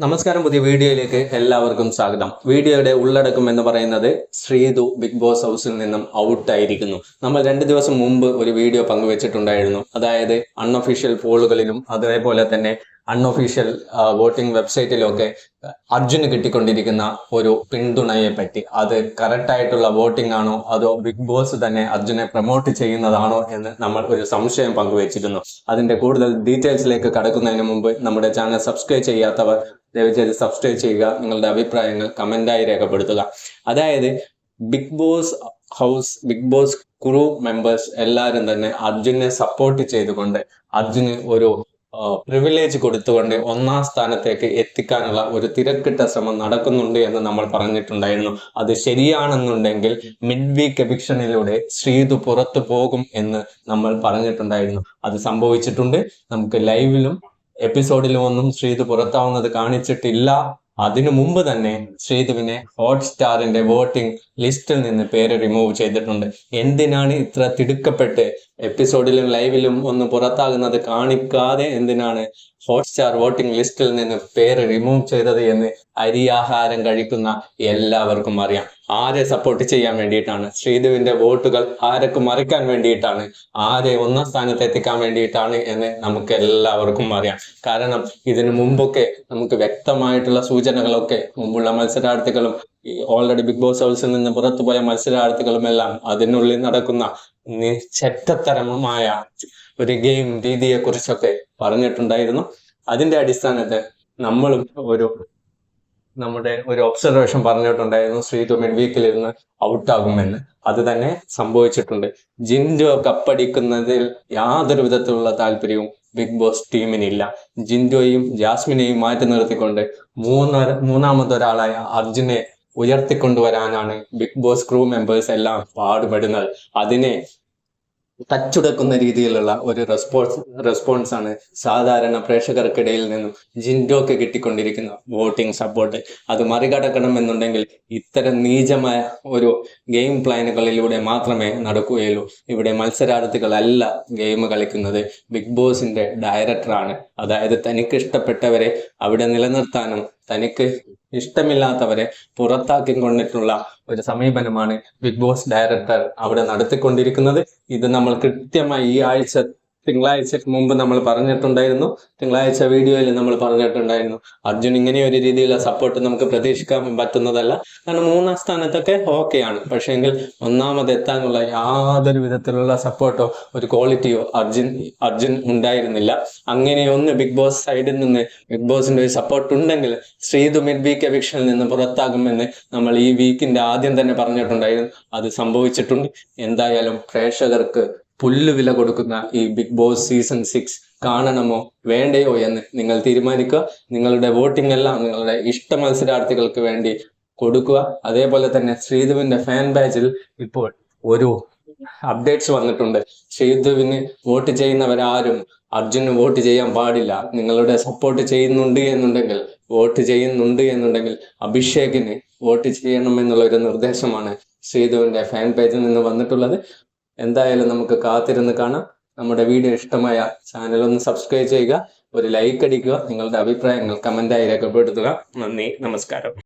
നമസ്കാരം. പുതിയ വീഡിയോയിലേക്ക് എല്ലാവർക്കും സ്വാഗതം. വീഡിയോയുടെ ഉള്ളടക്കം എന്ന് പറയുന്നത് ശ്രീതു ബിഗ് ബോസ് ഹൗസിൽ നിന്നും ഔട്ടായിരിക്കുന്നു. നമ്മൾ 2 ദിവസം മുമ്പ് ഒരു വീഡിയോ പങ്കുവച്ചിട്ടുണ്ടായിരുന്നു. അതായത് അൺഒഫീഷ്യൽ പോളുകളിലും അതേപോലെ തന്നെ അൺഒഫീഷ്യൽ വോട്ടിംഗ് വെബ്സൈറ്റിലൊക്കെ അർജുന് കിട്ടിക്കൊണ്ടിരിക്കുന്ന ഒരു പിന്തുണയെ പറ്റി. അത് കറക്റ്റായിട്ടുള്ള വോട്ടിംഗ് ആണോ അതോ ബിഗ് ബോസ് തന്നെ അർജുനെ പ്രൊമോട്ട് ചെയ്യുന്നതാണോ എന്ന് നമ്മൾ ഒരു സംശയം പങ്കുവച്ചിരുന്നു. അതിന്റെ കൂടുതൽ ഡീറ്റെയിൽസിലേക്ക് കടക്കുന്നതിന് മുമ്പ് നമ്മുടെ ചാനൽ സബ്സ്ക്രൈബ് ചെയ്യാത്തവർ ദയവുചെയ്ത് സബ്സ്ക്രൈബ് ചെയ്യുക. നിങ്ങളുടെ അഭിപ്രായങ്ങൾ കമന്റായി രേഖപ്പെടുത്തുക. അതായത് Bigg Boss house, Bigg Boss crew members എല്ലാവരും തന്നെ അർജുനെ സപ്പോർട്ട് ചെയ്തുകൊണ്ട് അർജുന് ഒരു പ്രിവിലേജ് കൊടുത്തുകൊണ്ട് 1ാം സ്ഥാനത്തേക്ക് എത്തിക്കാനുള്ള ഒരു തിരക്കിട്ട ശ്രമം നടക്കുന്നുണ്ട് എന്ന് നമ്മൾ പറഞ്ഞിട്ടുണ്ടായിരുന്നു. അത് ശരിയാണെന്നുണ്ടെങ്കിൽ മിഡ് വീക്ക് എവിക്ഷനിലൂടെ ശ്രീതു പുറത്തു പോകും എന്ന് നമ്മൾ പറഞ്ഞിട്ടുണ്ടായിരുന്നു. അത് സംഭവിച്ചിട്ടുണ്ട്. നമുക്ക് ലൈവിലും എപ്പിസോഡിലും ഒന്നും ശ്രീതു പുറത്താവുന്നത് കാണിച്ചിട്ടില്ല. അതിനു മുമ്പ് തന്നെ ശ്രീതുവിനെ ഹോട്ട്സ്റ്റാറിന്റെ വോട്ടിംഗ് ലിസ്റ്റിൽ നിന്ന് പേര് റിമൂവ് ചെയ്തിട്ടുണ്ട്. എന്തിനാണ് ഇത്ര തിടുക്കപ്പെട്ട് എപ്പിസോഡിലും ലൈവിലും ഒന്ന് പുറത്താകുന്നത് കാണിക്കാതെ എന്തിനാണ് ഹോട്ട്സ്റ്റാർ വോട്ടിംഗ് ലിസ്റ്റിൽ നിന്ന് പേര് റിമൂവ് ചെയ്തത് എന്ന് അരിയാഹാരം കഴിക്കുന്ന എല്ലാവർക്കും അറിയാം. ആരെ സപ്പോർട്ട് ചെയ്യാൻ വേണ്ടിയിട്ടാണ്? ശ്രീതുവിന്റെ വോട്ടുകൾ ആരൊക്കെ മറിക്കാൻ വേണ്ടിയിട്ടാണ്? ആരെ 1ാം സ്ഥാനത്ത് എത്തിക്കാൻ വേണ്ടിയിട്ടാണ് എന്ന് നമുക്ക് എല്ലാവർക്കും അറിയാം. കാരണം ഇതിനു മുമ്പൊക്കെ നമുക്ക് വ്യക്തമായിട്ടുള്ള സൂചനകളൊക്കെ മുമ്പുള്ള മത്സരാർത്ഥികളും ഓൾറെഡി ബിഗ് ബോസ് ഹൗസിൽ നിന്ന് പുറത്തുപോയ മത്സരാർത്ഥികളും എല്ലാം അതിനുള്ളിൽ നടക്കുന്ന ചെറ്റത്തരമായ ഒരു ഗെയിം രീതിയെ കുറിച്ചൊക്കെ പറഞ്ഞിട്ടുണ്ടായിരുന്നു. അതിന്റെ അടിസ്ഥാനത്തിൽ നമ്മളും നമ്മുടെ ഒരു ഒബ്സർവേഷൻ പറഞ്ഞിട്ടുണ്ടായിരുന്നു ശ്രീതു മിഡ് വീക്കിലിരുന്ന് ഔട്ടാകുമെന്ന്. അത് തന്നെ സംഭവിച്ചിട്ടുണ്ട്. ജിൻഡോ കപ്പടിക്കുന്നതിൽ യാതൊരു വിധത്തിലുള്ള താല്പര്യവും ബിഗ് ബോസ് ടീമിനില്ല. ജിൻഡോയും ജാസ്മിനെയും മാറ്റി നിർത്തിക്കൊണ്ട് മൂന്നാമതൊരാളായ അർജുനെ ഉയർത്തിക്കൊണ്ടുവരാനാണ് ബിഗ് ബോസ് ക്രൂ മെമ്പേഴ്സ് എല്ലാം പാടുപെടുന്നത്. അതിനെ തച്ചുടക്കുന്ന രീതിയിലുള്ള ഒരു റെസ്പോൺസ് ആണ് സാധാരണ പ്രേക്ഷകർക്കിടയിൽ നിന്നും ജിൻഡോക്ക് കിട്ടിക്കൊണ്ടിരിക്കുന്ന വോട്ടിംഗ് സപ്പോർട്ട്. അത് മറികടക്കണമെന്നുണ്ടെങ്കിൽ ഇത്തരം നീചമായ ഒരു ഗെയിം പ്ലാനുകളിലൂടെ മാത്രമേ നടക്കുകയുള്ളൂ. ഇവിടെ മത്സരാർത്ഥികളല്ല ഗെയിം കളിക്കുന്നത്, ബിഗ് ബോസിന്റെ ഡയറക്ടറാണ്. അതായത് തനിക്ക് ഇഷ്ടപ്പെട്ടവരെ അവിടെ നിലനിർത്താനും തനിക്ക് ഇഷ്ടമില്ലാത്തവരെ പുറത്താക്കിക്കൊണ്ടിട്ടുള്ള ഒരു സമീപനമാണ് ബിഗ് ബോസ് ഡയറക്ടർ അവിടെ നടത്തിക്കൊണ്ടിരിക്കുന്നത്. ഇത് നമ്മൾ കൃത്യമായി ഈ ആഴ്ച തിങ്കളാഴ്ചക്ക് മുമ്പ് നമ്മൾ പറഞ്ഞിട്ടുണ്ടായിരുന്നു. തിങ്കളാഴ്ച വീഡിയോയിൽ നമ്മൾ പറഞ്ഞിട്ടുണ്ടായിരുന്നു അർജുൻ ഇങ്ങനെ ഒരു രീതിയിലുള്ള സപ്പോർട്ട് നമുക്ക് പ്രതീക്ഷിക്കാൻ പറ്റുന്നതല്ല. കാരണം 3ാം സ്ഥാനത്തൊക്കെ ഓക്കെയാണ്. പക്ഷേങ്കിൽ 1ാമതെത്താനുള്ള യാതൊരു വിധത്തിലുള്ള സപ്പോർട്ടോ ഒരു ക്വാളിറ്റിയോ അർജുൻ ഉണ്ടായിരുന്നില്ല. അങ്ങനെയൊന്ന് ബിഗ് ബോസ് സൈഡിൽ നിന്ന് ബിഗ് ബോസിന്റെ ഒരു സപ്പോർട്ട് ഉണ്ടെങ്കിൽ ശ്രീതു മിഡ് വീക്ക് എവിക്ഷനിൽ നിന്ന് പുറത്താകുമെന്ന് നമ്മൾ ഈ വീക്കിന്റെ ആദ്യം തന്നെ പറഞ്ഞിട്ടുണ്ടായിരുന്നു. അത് സംഭവിച്ചിട്ടുണ്ട്. എന്തായാലും പ്രേക്ഷകർക്ക് പുല്ലുവില കൊടുക്കുന്ന ഈ ബിഗ് ബോസ് സീസൺ 6 കാണണമോ വേണ്ടയോ എന്ന് നിങ്ങൾ തീരുമാനിക്കുക. നിങ്ങളുടെ വോട്ടിംഗ് എല്ലാം നിങ്ങളുടെ ഇഷ്ട മത്സരാർത്ഥികൾക്ക് വേണ്ടി കൊടുക്കുക. അതേപോലെ തന്നെ ശ്രീധുവിന്റെ ഫാൻ പേജിൽ ഇപ്പോൾ ഒരു അപ്ഡേറ്റ്സ് വന്നിട്ടുണ്ട്. ശ്രീധുവിന് വോട്ട് ചെയ്യുന്നവരാരും അർജുന് വോട്ട് ചെയ്യാൻ പാടില്ല. നിങ്ങളുടെ സപ്പോർട്ട് ചെയ്യുന്നുണ്ട് എന്നുണ്ടെങ്കിൽ അഭിഷേകിന് വോട്ട് ചെയ്യണമെന്നുള്ള ഒരു നിർദ്ദേശമാണ് ശ്രീധുവിന്റെ ഫാൻ പേജിൽ നിന്ന് വന്നിട്ടുള്ളത്. എന്തായാലും നമുക്ക് കാത്തിരുന്ന് കാണാം. നമ്മുടെ വീഡിയോ ഇഷ്ടമായ ചാനൽ ഒന്ന് സബ്സ്ക്രൈബ് ചെയ്യുക, ഒരു ലൈക്ക് അടിക്കുക, നിങ്ങളുടെ അഭിപ്രായങ്ങൾ കമന്റായി രേഖപ്പെടുത്തുക. നന്ദി, നമസ്കാരം.